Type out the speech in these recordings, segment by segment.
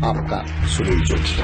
आपका सुनील जोशी।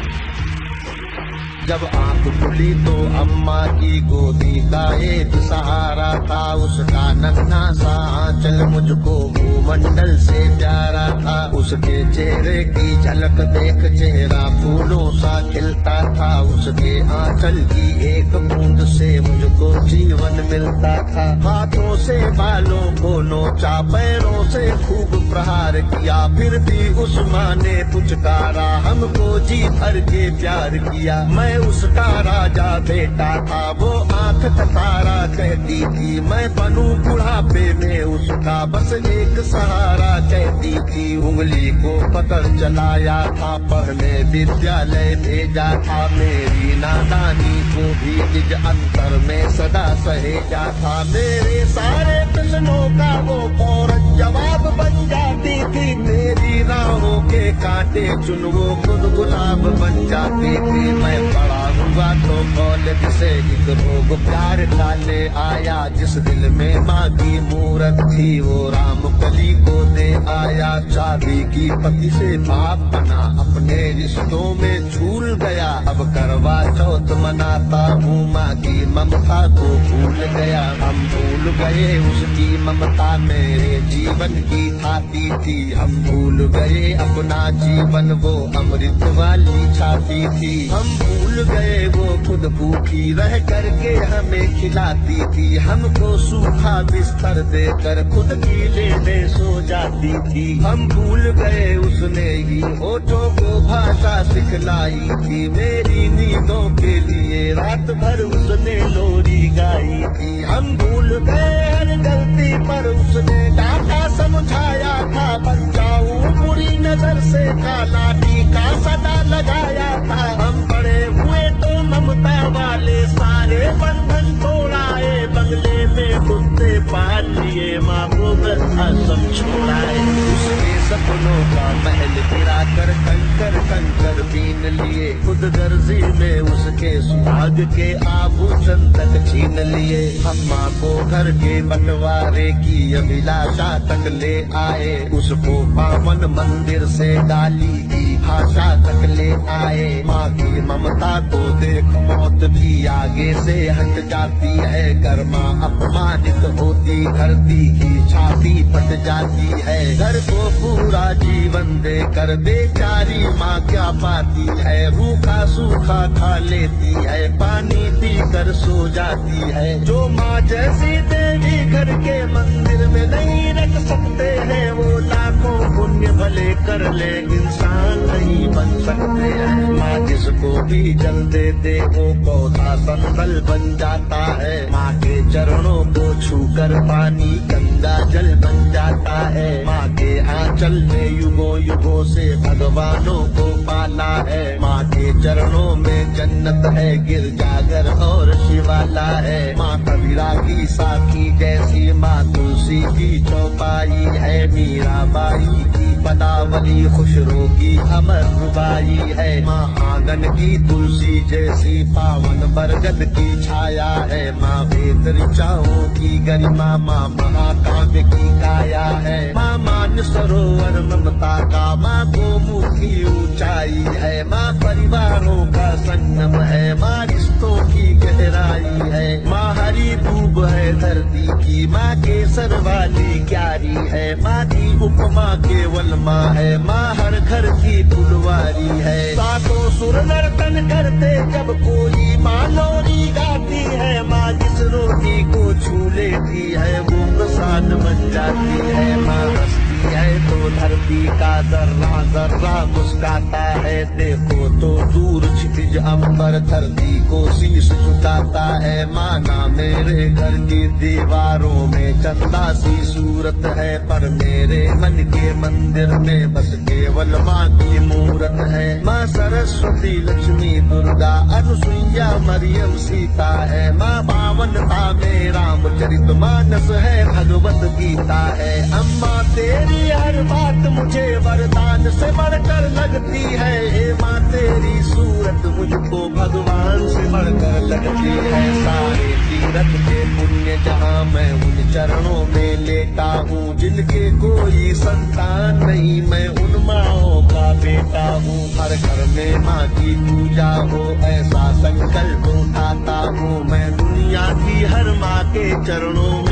जब आंख खुली तो अम्मा की गोदी का एक सहारा था, उसका नन्हा सा आंचल मुझको भूमंडल से प्यारा था। उसके चेहरे की झलक देख चेहरा फूलों सा खिलता था, उसके आंचल की एक बूंद से मुझको जीवन मिलता था। हाथों से बालों को नोचा, पैरों से खूब प्रहार किया, फिर भी उस माँ ने पुचकारा, हमको जी भर के प्यार किया। मैं उसका राजा बेटा था, वो आंख तारा कहती थी, मैं बनूं बुढ़ापे में उसका बस एक सहारा कहती थी। उंगली को पकड़ चलाया था, पढ़ने विद्यालय भेजा था, मेरी नादानी को भी निज अंतर में सदा सहेजा था। मेरे सारे प्रश्नों का वो फौरन जवाब बन जाती थी, मेरी राहों के कांटे चुन वो खुद गुलाब बन जाती थी। मैं बड़ा हुआ तो कॉलेज से एक रोग प्यार डाले आया, जिस दिल में माँ की मूरत थी वो राम कली को दे आया। शादी की पति से बाप बना, अपने रिश्तों में झूल गया, अब करवा चौथ मनाता हूँ, माँ की ममता को भूल गया। हम भूल गए उसकी ममता मेरे जीवन की थाती थी, हम भूल गए अपना जीवन वो अमृत वाली छाती थी। हम भूल गए वो खुद भूखी रह करके हमें खिलाती थी, हमको सूखा बिस्तर देकर खुद गीले में सो जाती थी। हम भूल गए उसने ही होठों को भाषा सिखलाई थी, मेरी नींदों के लिए रात भर उसने लोरी गाई थी। हम भूल गए हर गलती पर उसने डांटा समझाया था, बचाऊं बुरी नजर से काला टीका सदा लगाया था। हम बड़े हुए तो ममता वाले सारे बंधन तोड़ाए, बंगले में कुत्ते पाल लिए, माँ को वृद्धाश्रम छोड़ाए। उसके सपनों का महल गिरा कर कंकर कंकर बीन लिए, खुद गर्जी में उसके सुहाग के आभूषण तक छीन लिए। अम्मा को घर के बंटवारे की अभिलाषा तक ले आए, उसको पावन मंदिर से गाली की भाषा तक ले आए। माँ की ममता को देख मौत भी आगे से हट जाती है, घर माँ अपमानित होती धरती की छाती फट जाती है। घर को पूरा जीवन देकर बेचारी माँ क्या पाती है, रूखा सूखा खा लेती है, पानी पीकर सो जाती है। जो माँ जैसी देवी घर के मंदिर में नहीं रख सकते हैं, वो लाखों पुण्य भले कर ले इंसान नहीं बन सकते हैं। माँ जिसको भी जल दे दे वो पौधा संतल बन जाता है, माँ के चरणों को छूकर पानी गंगा जल बन जाता है। माँ के आंचल में युगों युगों से भगवानों को पाला है, माँ के चरणों में जन्नत है, गिरजाघर और शिवाला है। माँ कबीरा की साथी जैसी माँ तुलसी की चौपाई है, मीराबाई की पदावली खुशरो की अमर रुबाई है। माँ आंगन की तुलसी जैसी पावन बरगद की छाया है, माँ वेद ऋचाओं की गरिमा, माँ महाकाव्य की काया है। माँ मान सरोवर ममता का, माँ गोमुख की ऊंचाई है, माँ परिवारों का संगम है, माँ रिश्तों की गहराई है। माँ हरी दूब है धरती की, माँ केसर वाली क्यारी है, माँ की उपमा केवल माँ है, माँ हर घर की फुलवारी है। सातों सुर नर्तन करते जब कोई माँ लोरी गाती है, माँ जिस रोटी को छू लेती है वो प्रसाद बन जाती है। माँ हंसती है तो धरती का जर्रा जर्रा मुस्काता है, देखो तो दूर क्षितिज अंबर धरती को शीश झुकाता है। माना मेरे घर की दीवारों में चंदा सी सूरत है, पर मेरे मन के मंदिर में बस केवल माँ की मूरत है। माँ सरस्वती लक्ष्मी दुर्गा अनुसुईया मरियम सीता है, माँ पावनता में रामचरित मानस है, भगवत गीता है। अम्मा तेरी हर बात मुझे वरदान से बढ़कर लगती है, हे माँ तेरी सूरत मुझको भगवान से बढ़कर लगती है। सारे तीरथ के पुण्य जहाँ मैं उन चरणों में लेता हूँ, जिनके कोई संतान नहीं मैं उन माँओं का बेटा हूँ। हर घर में माँ की पूजा हो, ऐसा संकल्प उठाता हूँ मैं दुनिया की हर माँ के चरणों में।